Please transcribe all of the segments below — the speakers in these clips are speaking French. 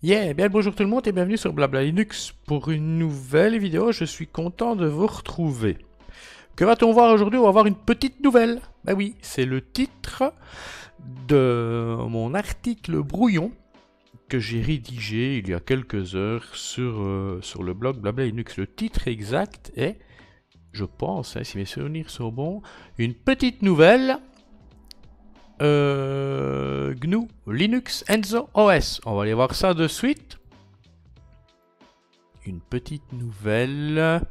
Yeah, bien le bonjour tout le monde et bienvenue sur Blabla Linux pour une nouvelle vidéo. Je suis content de vous retrouver. Que va-t-on voir aujourd'hui? On va voir une petite nouvelle. Bah oui, c'est le titre de mon article brouillon que j'ai rédigé il y a quelques heures sur le blog Blabla Linux. Le titre exact est, je pense, si mes souvenirs sont bons, une petite nouvelle GNU Linux Enzo OS. On va aller voir ça de suite. Une petite nouvelle.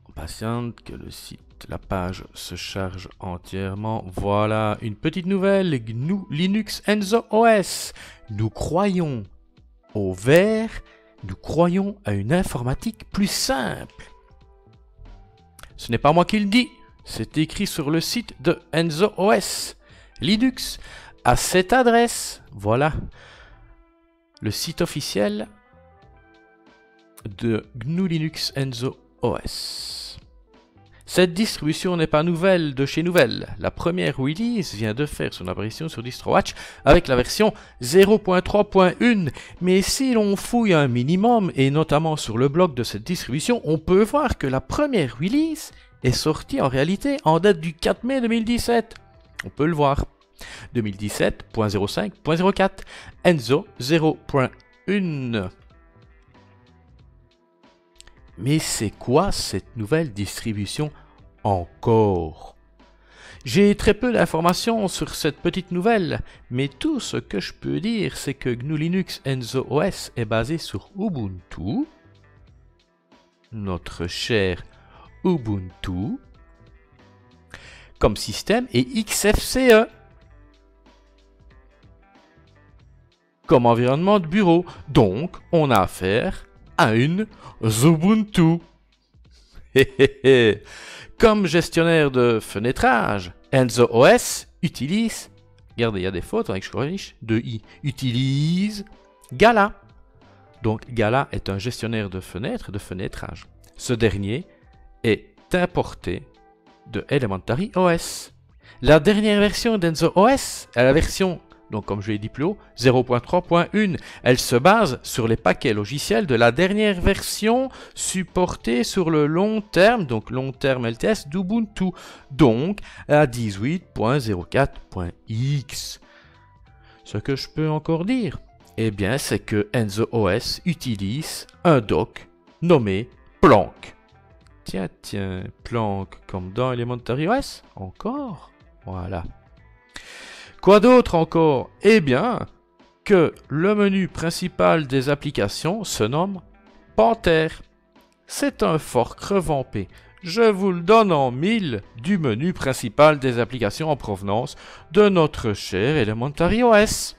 On patiente que le site, la page se charge entièrement. Voilà, une petite nouvelle GNU Linux Enzo OS. Nous croyons au vert, nous croyons à une informatique plus simple. Ce n'est pas moi qui le dis, c'est écrit sur le site de Enzo OS. Linux à cette adresse. Voilà le site officiel de GNU Linux Enzo OS. Cette distribution n'est pas nouvelle de chez Nouvelle. La première release vient de faire son apparition sur DistroWatch avec la version 0.3.1. Mais si l'on fouille un minimum, et notamment sur le blog de cette distribution, on peut voir que la première release est sortie en réalité en date du 4 mai 2017. On peut le voir. 2017.05.04 Enzo 0.1. Mais c'est quoi cette nouvelle distribution encore? J'ai très peu d'informations sur cette petite nouvelle, mais tout ce que je peux dire, c'est que GNU Linux Enzo OS est basé sur Ubuntu, notre cher Ubuntu, comme système, et XFCE comme environnement de bureau. Donc, on a affaire à une Ubuntu. Comme gestionnaire de fenêtrage, Enzo OS utilise, regardez, il y a des fautes avec je corrige, utilise Gala. Donc Gala est un gestionnaire de fenêtres et de fenêtrage. Ce dernier est importé de Elementary OS. La dernière version d'Enzo OS est la version, donc comme je l'ai dit plus haut, 0.3.1. Elle se base sur les paquets logiciels de la dernière version supportée sur le long terme, donc long terme LTS d'Ubuntu, donc à 18.04.x. Ce que je peux encore dire, eh bien, c'est que Enzo OS utilise un dock nommé Planck. Tiens, Planck, comme dans Elementary OS, encore. Voilà. Quoi d'autre encore? Eh bien, que le menu principal des applications se nomme Panther. C'est un fork revampé, je vous le donne en mille, du menu principal des applications en provenance de notre cher Elementary OS.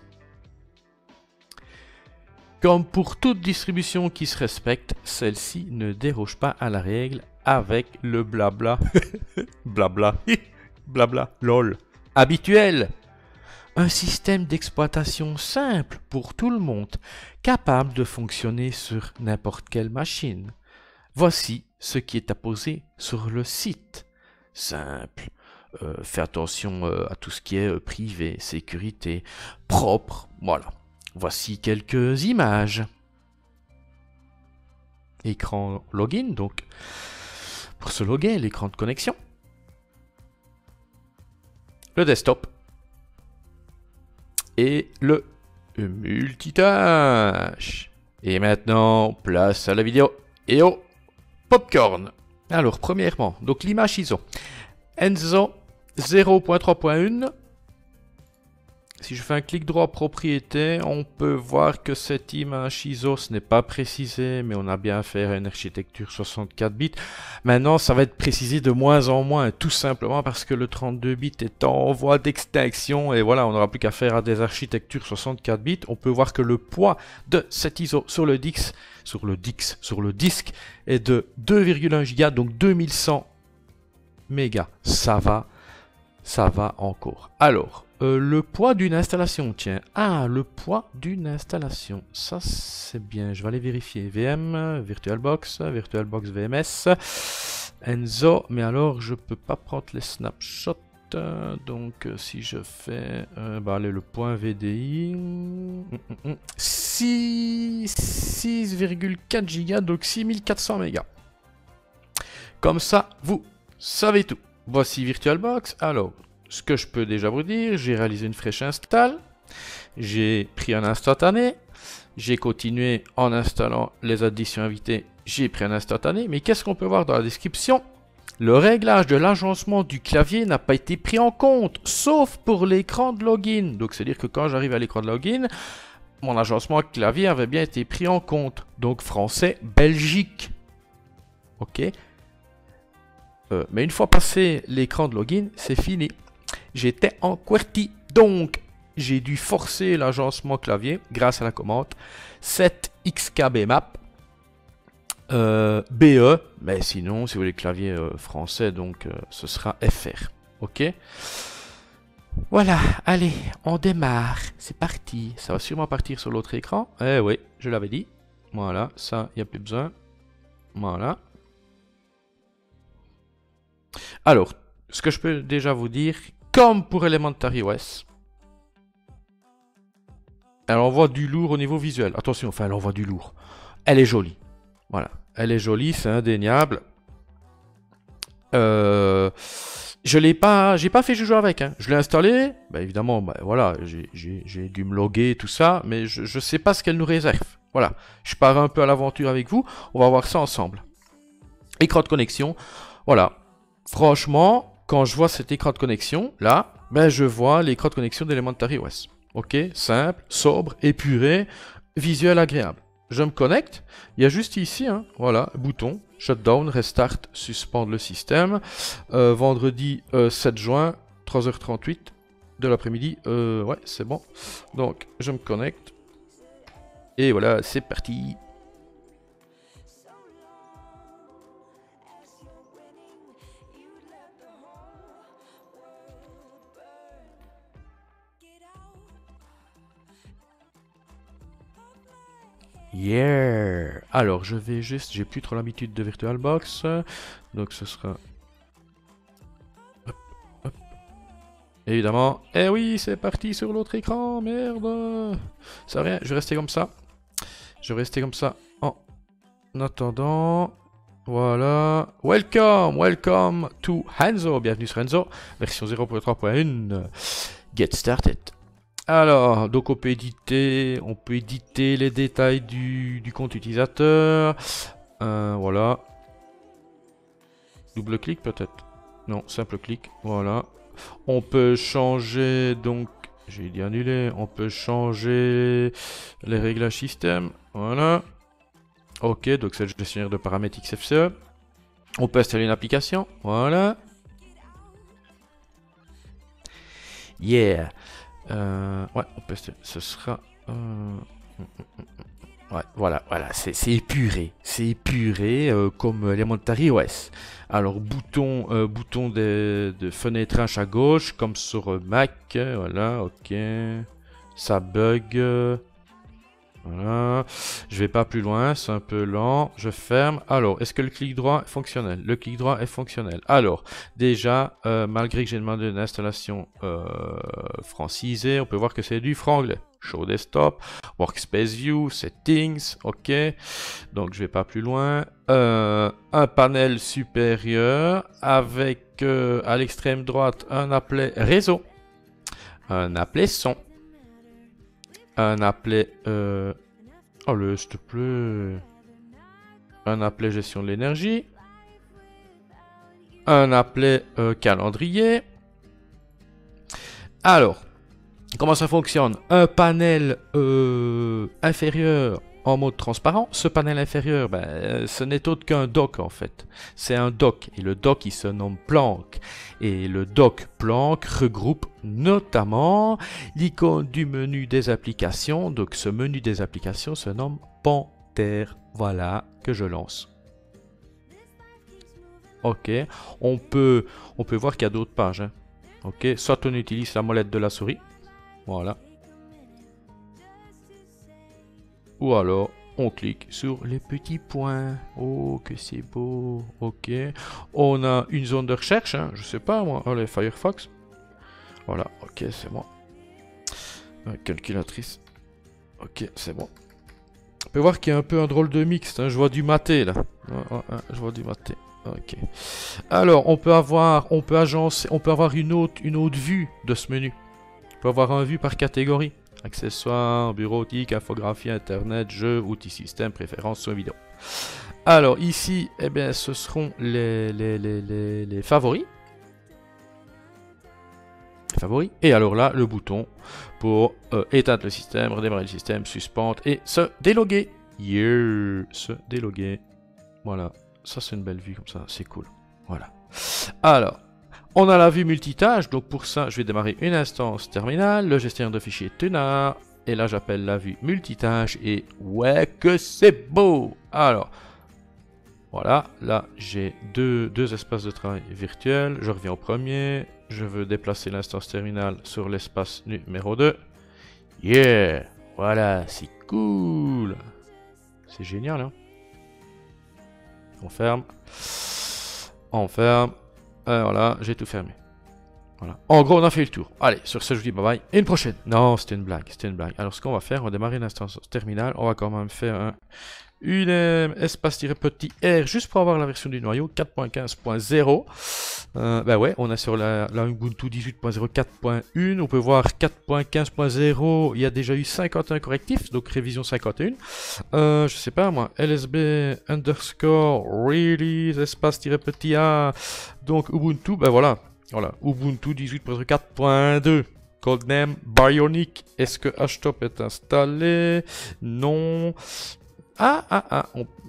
Comme pour toute distribution qui se respecte, celle-ci ne déroge pas à la règle avec le blabla, blabla, lol, habituel. Un système d'exploitation simple pour tout le monde, capable de fonctionner sur n'importe quelle machine. Voici ce qui est apposé sur le site. Simple, fais attention à tout ce qui est privé, sécurité, propre, voilà. Voici quelques images. Écran login, donc pour se loguer, l'écran de connexion. Le desktop. Et le multitâche. Et maintenant, place à la vidéo et au popcorn. Alors, premièrement, donc l'image ISO. Enzo 0.3.1. Si je fais un clic droit propriété, on peut voir que cette image ISO, ce n'est pas précisé, mais on a bien affaire à une architecture 64 bits. Maintenant, ça va être précisé de moins en moins, tout simplement parce que le 32 bits est en voie d'extinction, et voilà, on n'aura plus qu'à faire à des architectures 64 bits. On peut voir que le poids de cette ISO sur le disque est de 2,1 Go, donc 2100 mégas. Ça va encore. Alors, le poids d'une installation, tiens. Ah, le poids d'une installation. Ça, c'est bien. Je vais aller vérifier. VM, VirtualBox VMS, Enzo. Mais alors, je peux pas prendre les snapshots. Si je fais allez, le point VDI, 6,4 gigas, donc 6400 mégas. Comme ça, vous savez tout. Voici VirtualBox. Alors, ce que je peux déjà vous dire, j'ai réalisé une fraîche install. J'ai pris un instantané. J'ai continué en installant les additions invitées. J'ai pris un instantané. Mais qu'est-ce qu'on peut voir dans la description? Le réglage de l'agencement du clavier n'a pas été pris en compte, sauf pour l'écran de login. Donc, c'est-à-dire que quand j'arrive à l'écran de login, mon agencement clavier avait bien été pris en compte. Donc, français, Belgique. Ok. Mais une fois passé l'écran de login, c'est fini. J'étais en QWERTY. Donc, j'ai dû forcer l'agencement clavier grâce à la commande 7xkbmap. BE, mais sinon, si vous voulez le clavier français, donc ce sera FR. Ok. Voilà, allez, on démarre. C'est parti. Ça va sûrement partir sur l'autre écran. Eh oui, je l'avais dit. Voilà, ça, il n'y a plus besoin. Voilà. Alors, ce que je peux déjà vous dire, comme pour Elementary OS, elle envoie du lourd au niveau visuel. Attention, enfin, elle envoie du lourd. Elle est jolie. Voilà, elle est jolie, c'est indéniable. Je l'ai pas, j'ai pas fait joujou avec. Hein. Je l'ai installé, bah évidemment, bah voilà, j'ai dû me loguer tout ça, mais je sais pas ce qu'elle nous réserve. Voilà, je pars un peu à l'aventure avec vous. On va voir ça ensemble. Écran de connexion, voilà. Franchement, quand je vois cet écran de connexion là, ben je vois l'écran de connexion d'Elementary OS. Ok, simple, sobre, épuré, visuel agréable. Je me connecte, il y a juste ici, hein, voilà, bouton, shutdown, restart, suspendre le système. Vendredi 7 juin, 3h38 de l'après-midi, ouais, c'est bon. Donc, je me connecte. Et voilà, c'est parti. Yeah! Alors, je vais juste... J'ai plus trop l'habitude de VirtualBox. Donc, ce sera... Hop, hop. Évidemment. Eh oui, c'est parti sur l'autre écran. Merde! Ça va rien, je vais rester comme ça. Je vais rester comme ça en attendant. Voilà. Welcome to Hanzo. Bienvenue sur Hanzo. Version 0.3.1. Get started. Alors, donc on peut éditer les détails du compte utilisateur. Voilà. Double clic peut-être. Non, simple clic. Voilà. On peut changer, donc, j'ai dit annuler. On peut changer les réglages système. Voilà. Ok, donc c'est le gestionnaire de paramètres XFCE. On peut installer une application. Voilà. Yeah. Ouais, ce sera... ouais, voilà, c'est épuré. C'est épuré comme Elementary OS. Alors, bouton de fenêtrage à gauche, comme sur Mac. Voilà, ok. Ça bug. Voilà. Je vais pas plus loin, c'est un peu lent. Je ferme. Alors, est-ce que le clic droit est fonctionnel? Le clic droit est fonctionnel. Alors, déjà, malgré que j'ai demandé une installation francisée, on peut voir que c'est du franglais. Show Desktop, Workspace View, Settings, ok. Donc, je vais pas plus loin. Un panel supérieur avec à l'extrême droite un applet réseau, un applet son. Un applet... Oh, s'il te plaît. Un applet gestion de l'énergie. Un applet calendrier. Alors, comment ça fonctionne? Un panel inférieur en mode transparent. Ce panel inférieur, ce n'est autre qu'un dock en fait. C'est un dock. Et le dock, il se nomme Planck. Et le dock Planck regroupe notamment l'icône du menu des applications. Donc ce menu des applications se nomme Panthère. Voilà, que je lance. Ok, on peut voir qu'il y a d'autres pages. Hein. Ok, soit on utilise la molette de la souris. Voilà. Ou alors, on clique sur les petits points. Oh, que c'est beau. Ok. On a une zone de recherche. Hein. Je sais pas, moi. Allez, Firefox. Voilà, ok, c'est bon. Calculatrice. Ok, c'est bon. On peut voir qu'il y a un peu un drôle de mixte. Hein. Je vois du maté là. Je vois du maté. Ok. Alors, on peut avoir une autre vue de ce menu. On peut avoir un vue par catégorie. Accessoires, bureautique, infographie, internet, jeux, outils système, préférences, son vidéo. Alors ici, eh bien, ce seront les favoris. Favoris. Et alors là, le bouton pour éteindre le système, redémarrer le système, suspendre et se déloguer. Yeah, se déloguer. Voilà, ça c'est une belle vue comme ça, c'est cool. Voilà. Alors, on a la vue multitâche, donc pour ça, je vais démarrer une instance terminale, le gestionnaire de fichiers Tunar, et là j'appelle la vue multitâche, et ouais que c'est beau. Alors, voilà, là j'ai deux espaces de travail virtuels, je reviens au premier, je veux déplacer l'instance terminale sur l'espace numéro 2. Yeah, voilà, c'est cool. C'est génial, hein. On ferme. On ferme. Et voilà, j'ai tout fermé. Voilà. En gros, on a fait le tour. Allez, sur ce, je vous dis bye bye. Et une prochaine. Non, c'était une blague. C'était une blague. Alors, ce qu'on va faire, on va démarrer l'instance terminale. On va quand même faire une espace-petit R juste pour avoir la version du noyau 4.15.0. Ben ouais, on est sur la Ubuntu 18.04.1. On peut voir 4.15.0. Il y a déjà eu 51 correctifs, donc révision 51. Je sais pas moi, LSB underscore release espace-petit A. Donc Ubuntu, ben voilà. Voilà, Ubuntu 18.4.2. Codename Bionic. Est-ce que HTOP est installé? Non.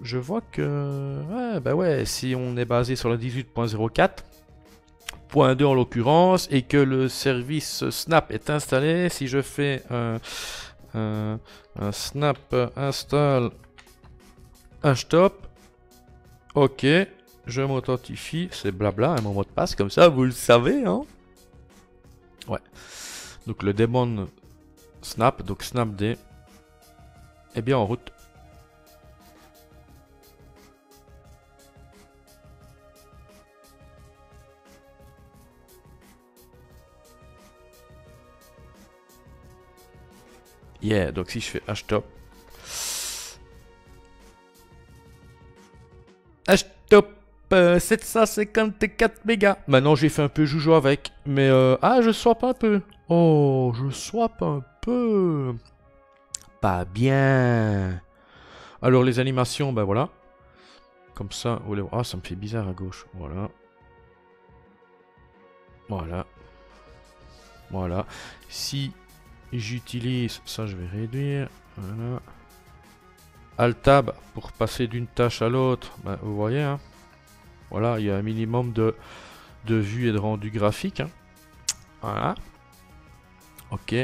Je vois que... Ouais, bah ouais, si on est basé sur la 18.04.2 en l'occurrence, et que le service Snap est installé, si je fais un Snap install HTOP, ok, je m'authentifie, c'est blabla, mon mot de passe, comme ça, vous le savez, hein. Ouais. Donc le daemon Snap, donc snapd, est bien en route. Yeah, donc si je fais htop 754 mégas. Maintenant j'ai fait un peu joujou avec, mais je swap un peu. Oh, je swap un peu. Pas bien. Alors les animations, ben voilà. Comme ça, ça me fait bizarre à gauche. Voilà. Voilà. Voilà. Si j'utilise ça, je vais réduire. Voilà. Alt-Tab pour passer d'une tâche à l'autre. Ben, vous voyez, hein. Voilà, il y a un minimum de vue et de rendu graphique. Hein. Voilà. Ok.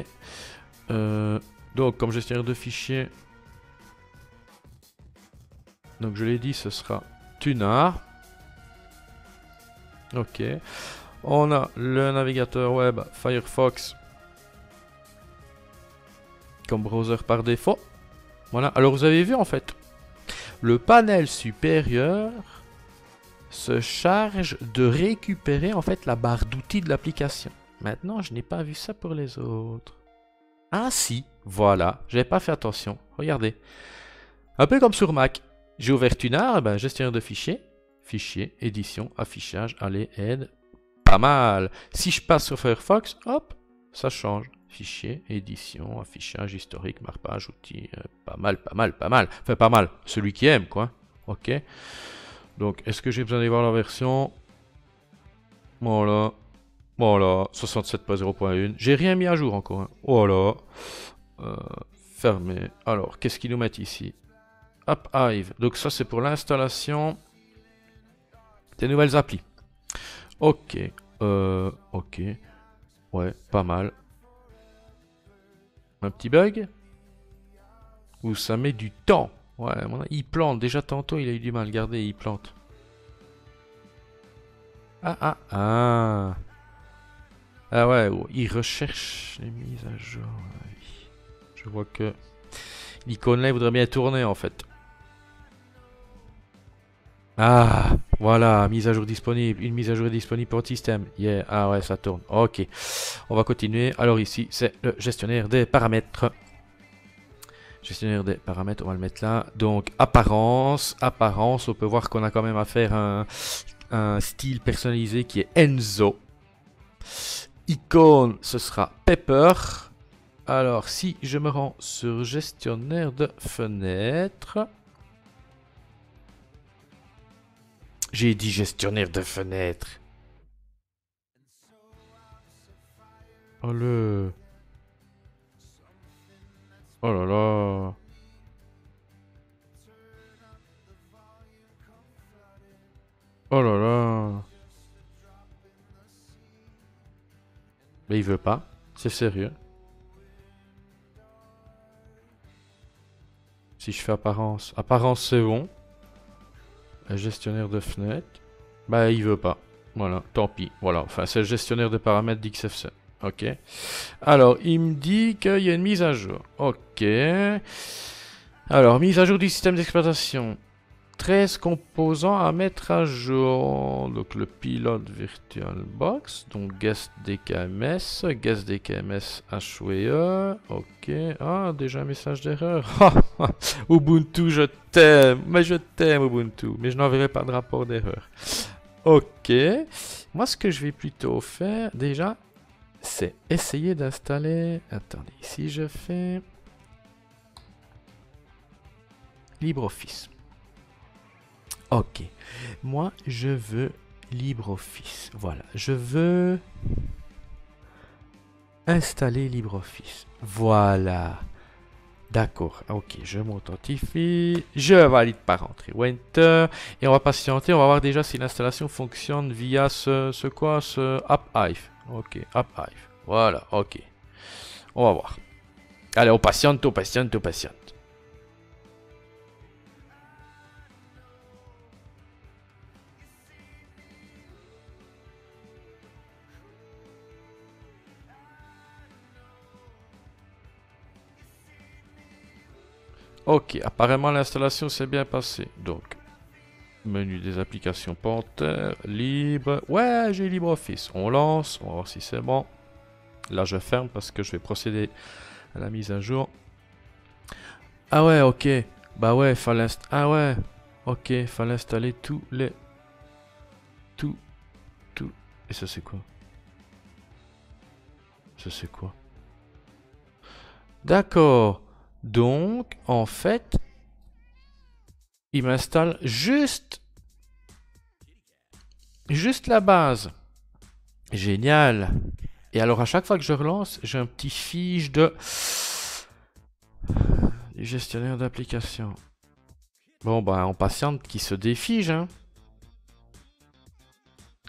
Donc, comme gestionnaire de fichiers, donc je l'ai dit, ce sera Tunar. Ok. On a le navigateur web Firefox comme browser par défaut. Voilà. Alors, vous avez vu en fait, le panel supérieur se charge de récupérer en fait la barre d'outils de l'application. Maintenant, je n'ai pas vu ça pour les autres. Ah si, voilà, j'avais pas fait attention. Regardez. Un peu comme sur Mac. J'ai ouvert Tunar, ben, gestionnaire de fichiers, fichier, édition, affichage, allez, aide. Pas mal. Si je passe sur Firefox, hop, ça change. Fichier, édition, affichage, historique, marquage, outils. Pas mal, pas mal, pas mal. Enfin, pas mal. Celui qui aime, quoi. Ok. Donc, est-ce que j'ai besoin d'aller voir la version? Voilà. Voilà, 67.0.1. J'ai rien mis à jour encore. Hein. Voilà. Fermé. Alors, qu'est-ce qu'ils nous mettent ici? App Hive. Donc ça, c'est pour l'installation des nouvelles applis. Ok. Ok. Ouais, pas mal. Un petit bug? Ou ça met du temps? Ouais, il plante. Déjà tantôt, il a eu du mal. Regardez, il plante. Ah ouais, il recherche les mises à jour. Je vois que l'icône là, il voudrait bien tourner en fait. Ah, Voilà, mise à jour disponible. Une mise à jour est disponible pour votre système. Yeah. Ah ouais, ça tourne. Ok. On va continuer. Alors ici, c'est le gestionnaire des paramètres. Gestionnaire des paramètres, on va le mettre là. Donc, apparence. Apparence, on peut voir qu'on a quand même affaire à un style personnalisé qui est Enzo. Icône, ce sera Pepper. Alors, si je me rends sur gestionnaire de fenêtres. J'ai dit gestionnaire de fenêtres. Oh le... Oh là là. Oh là là. Mais il veut pas. C'est sérieux. Si je fais apparence. Apparence c'est bon. Gestionnaire de fenêtres. Bah il veut pas. Voilà, tant pis. Voilà, enfin c'est le gestionnaire de paramètres d'XFC. Ok. Alors, il me dit qu'il y a une mise à jour. Ok. Alors, mise à jour du système d'exploitation. 13 composants à mettre à jour. Donc, le pilote VirtualBox. Donc, guest DKMS. Guest DKMS HWE. Ok. Ah, déjà un message d'erreur. Ubuntu, je t'aime. Mais je t'aime, Ubuntu. Mais je n'enverrai pas de rapport d'erreur. Ok. Moi, ce que je vais plutôt faire, déjà, c'est essayer d'installer... Attendez, si je fais... LibreOffice. Ok. Moi, je veux LibreOffice. Voilà. Je veux installer LibreOffice. Voilà. D'accord. Ok, je m'authentifie. Je valide par entrée. Enter. Et on va patienter. On va voir déjà si l'installation fonctionne via ce quoi? Ce AppHive. Ok, AppHive. Voilà, ok. On va voir. Allez, on patiente, on patiente, on patiente. Ok, apparemment l'installation s'est bien passée. Donc, menu des applications Panther, libre. Ouais, j'ai LibreOffice. On lance, on va voir si c'est bon. Là, je ferme parce que je vais procéder à la mise à jour. Ah ouais, ok. Bah ouais, fallait ah ouais. Ok, fallait installer tous les... Tout. Et ça c'est quoi? Ça c'est quoi? D'accord. Donc, en fait, il m'installe juste la base. Génial. Et alors, à chaque fois que je relance, j'ai un petit fiche de... du gestionnaire d'application. Bon, bah, on patiente qui se défige, hein.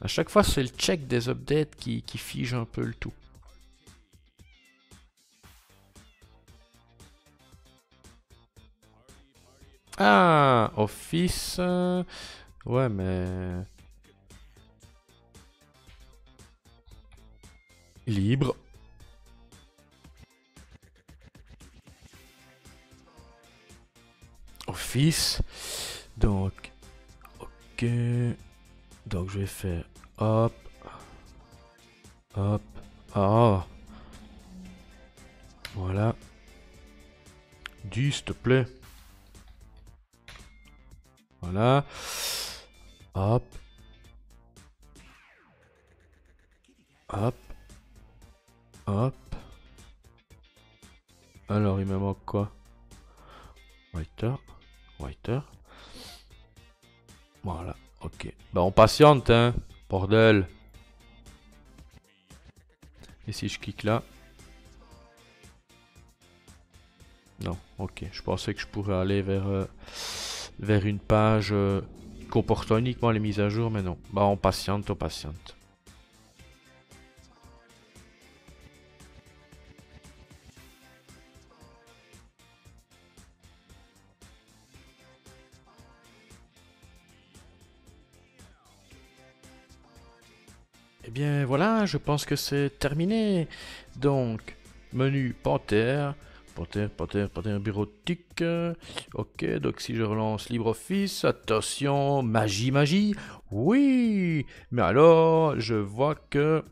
À chaque fois, c'est le check des updates qui fige un peu le tout. Ah, Office. Ouais, mais... Libre. Office. Donc, ok. Donc, je vais faire hop. Hop. Ah. Voilà. Dis, s'il te plaît. Voilà. Hop. Hop. Hop. Alors, il me manque quoi? Writer. Writer. Voilà. Ok. Bah, on patiente, hein. Bordel. Et si je clique là? Non. Ok. Je pensais que je pourrais aller vers une page comportant uniquement les mises à jour, mais non. Bah, on patiente, on patiente. Eh bien voilà, je pense que c'est terminé. Donc, menu Panther, Pointeur bureautique. Ok, donc si je relance LibreOffice, attention, magie. Oui, mais alors, je vois que...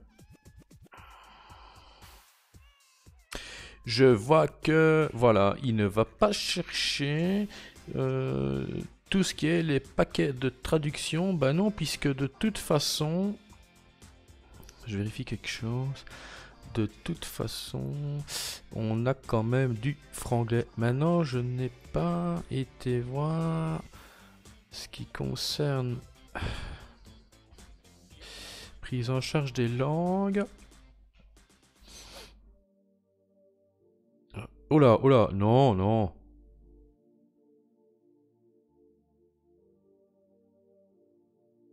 voilà, il ne va pas chercher tout ce qui est les paquets de traduction. Bah non, puisque de toute façon... Je vérifie quelque chose. De toute façon, on a quand même du franglais. Maintenant, je n'ai pas été voir ce qui concerne prise en charge des langues. Oh là, non.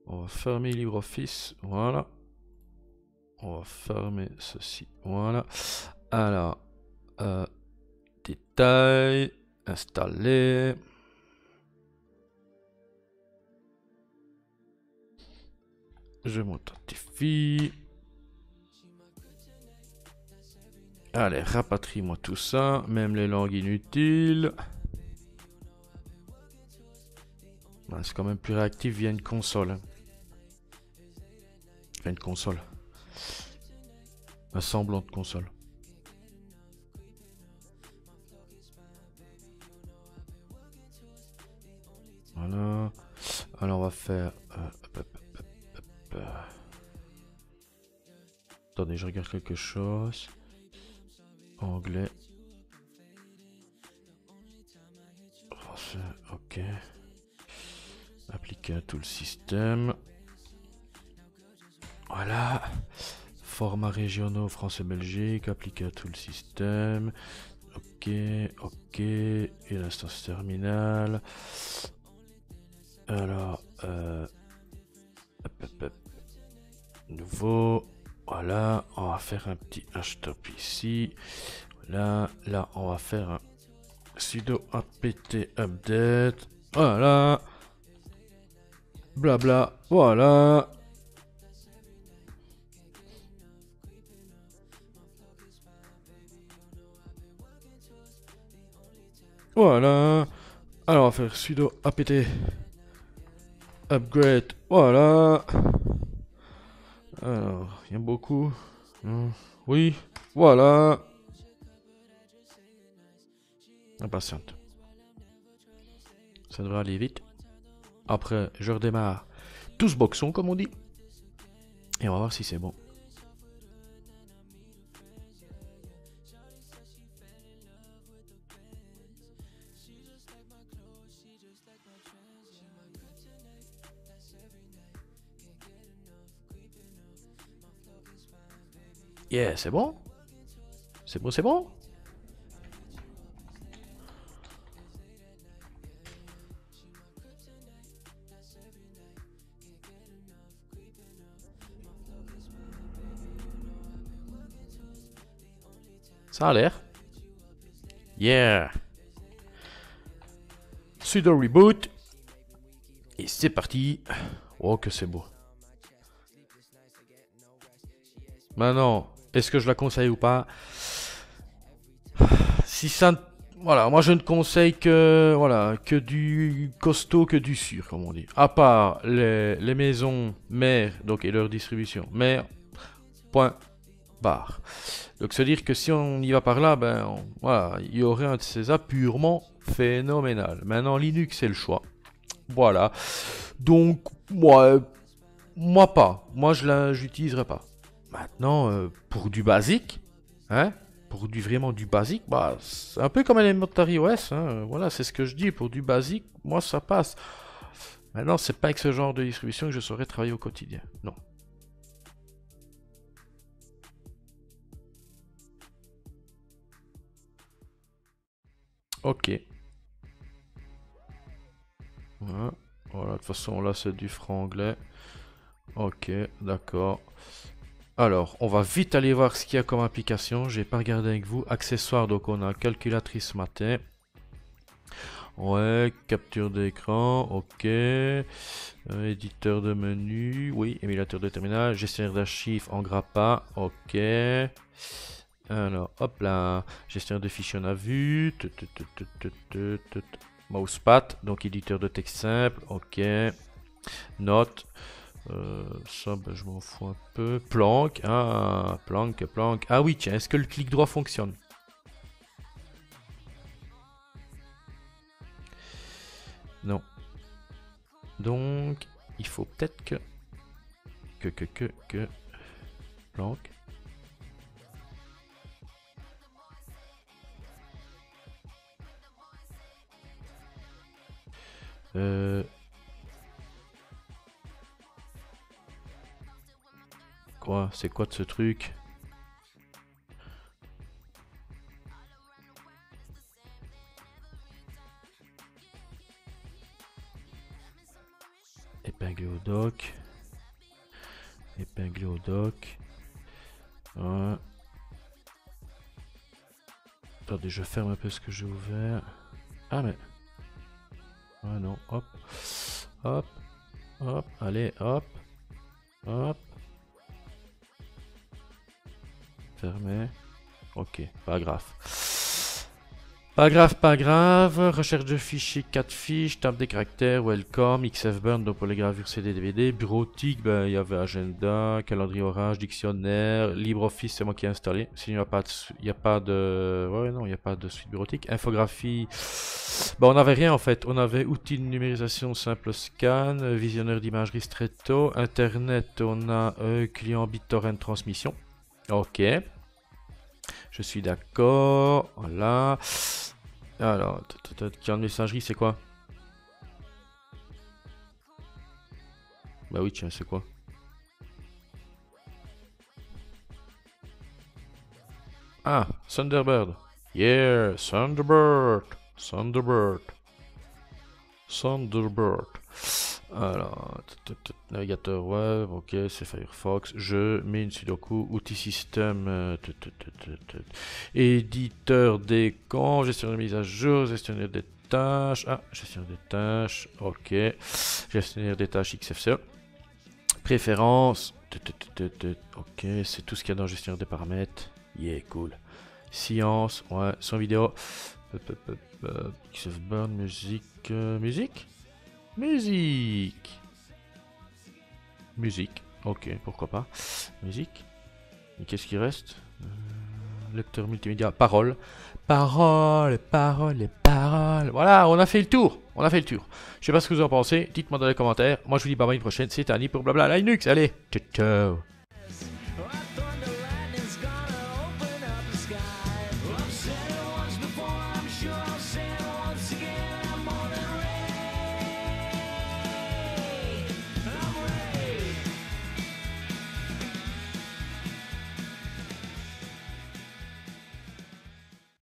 On va fermer LibreOffice, voilà. On va fermer ceci, voilà. Alors, détail, installer. Je m'authentifie. Allez, rapatrie-moi tout ça, même les langues inutiles. C'est quand même plus réactif via une console. Enfin, une console. Un semblant de console. Voilà. Alors on va faire... Attendez, je regarde quelque chose. Anglais. Français, ok. Appliquer à tout le système. Voilà. Formats régionaux français-Belgique. Appliquer à tout le système. Ok. Et l'instance terminale. Alors, nouveau. Voilà, on va faire un petit htop ici. Voilà, là, on va faire un sudo apt update. Voilà. Blabla, voilà. Voilà. Alors, on va faire sudo apt upgrade. Voilà. Alors, il y a beaucoup. Oui, voilà. Impatiente. Ça devrait aller vite. Après, je redémarre tous boxons, comme on dit. Et on va voir si c'est bon. Yeah, c'est bon. C'est bon. Ça a l'air. Yeah. Sudo reboot. Et c'est parti. Oh, que c'est beau. Maintenant, est-ce que je la conseille ou pas? Si ça... Voilà, moi je ne conseille que, voilà, que du costaud, que du sûr, comme on dit. À part les maisons mères, donc, et leur distribution. Mère, point, barre. Donc, se dire que si on y va par là, voilà, il y aurait un de ces apps purement phénoménal. Maintenant, Linux, c'est le choix. Voilà. Donc, moi pas. Moi, je l'utiliserai pas. Maintenant, pour du basique, hein, pour vraiment du basique, c'est un peu comme Elementary OS, hein, voilà, c'est ce que je dis, pour du basique, moi ça passe. Maintenant, c'est pas avec ce genre de distribution que je saurais travailler au quotidien, non. Ok. Voilà, de toute façon, là c'est du franglais. Ok, d'accord. Alors, on va vite aller voir ce qu'il y a comme application. J'ai pas regardé avec vous. Accessoires, donc on a calculatrice matin. Ouais, capture d'écran, ok. Éditeur de menu, oui. Émulateur de terminal, gestionnaire d'archives en grappa, ok. Alors, hop là. Gestionnaire de fichiers, on a vu. Mousepad, donc éditeur de texte simple. Ok. Note. Ça, ben, je m'en fous un peu. Planck. Ah, Planck. Ah oui, tiens, est-ce que le clic droit fonctionne? Non. Donc, il faut peut-être que... Planck. Quoi? C'est quoi de ce truc? Épingler au doc. Épingler au doc. Ouais. Attendez, je ferme un peu ce que j'ai ouvert. Ah mais... Ah non, hop. Hop. Hop. Allez, hop. Hop. Fermé. Ok, pas grave. Pas grave. Recherche de fichiers, 4 fiches, table des caractères, welcome, XFBurn, donc pour les gravures CD, DVD, bureautique, ben il y avait agenda, calendrier orange, dictionnaire, LibreOffice, c'est moi qui ai installé. Sinon, il n'y a pas de, ouais, non, il n'y a pas de suite bureautique. Infographie, ben on n'avait rien en fait. On avait outils de numérisation simple scan, visionneur d'imagerie Stretto, internet, on a client BitTorrent transmission. Ok. Je suis d'accord. Voilà. Alors, client de messagerie, c'est quoi? Bah oui, tiens, c'est quoi? Ah, Thunderbird. Yeah, Thunderbird. Alors, navigateur web, ok, c'est Firefox. Je mets une sudoku, outil système, éditeur des camps, gestionnaire de mise à jour, gestionnaire des tâches. Ah, gestionnaire des tâches, ok. Gestionnaire des tâches XFCE. Préférences, ok, c'est tout ce qu'il y a dans gestionnaire des paramètres. Yeah, cool. Science, ouais, son vidéo. XFBurn, musique, musique, ok, pourquoi pas. Musique. Et qu'est-ce qui reste? Lecteur multimédia, paroles. Paroles. Voilà, on a fait le tour. Je sais pas ce que vous en pensez. Dites-moi dans les commentaires. Moi, je vous dis bye bye une prochaine. C'était Annie pour Blabla Linux. Allez, ciao, ciao.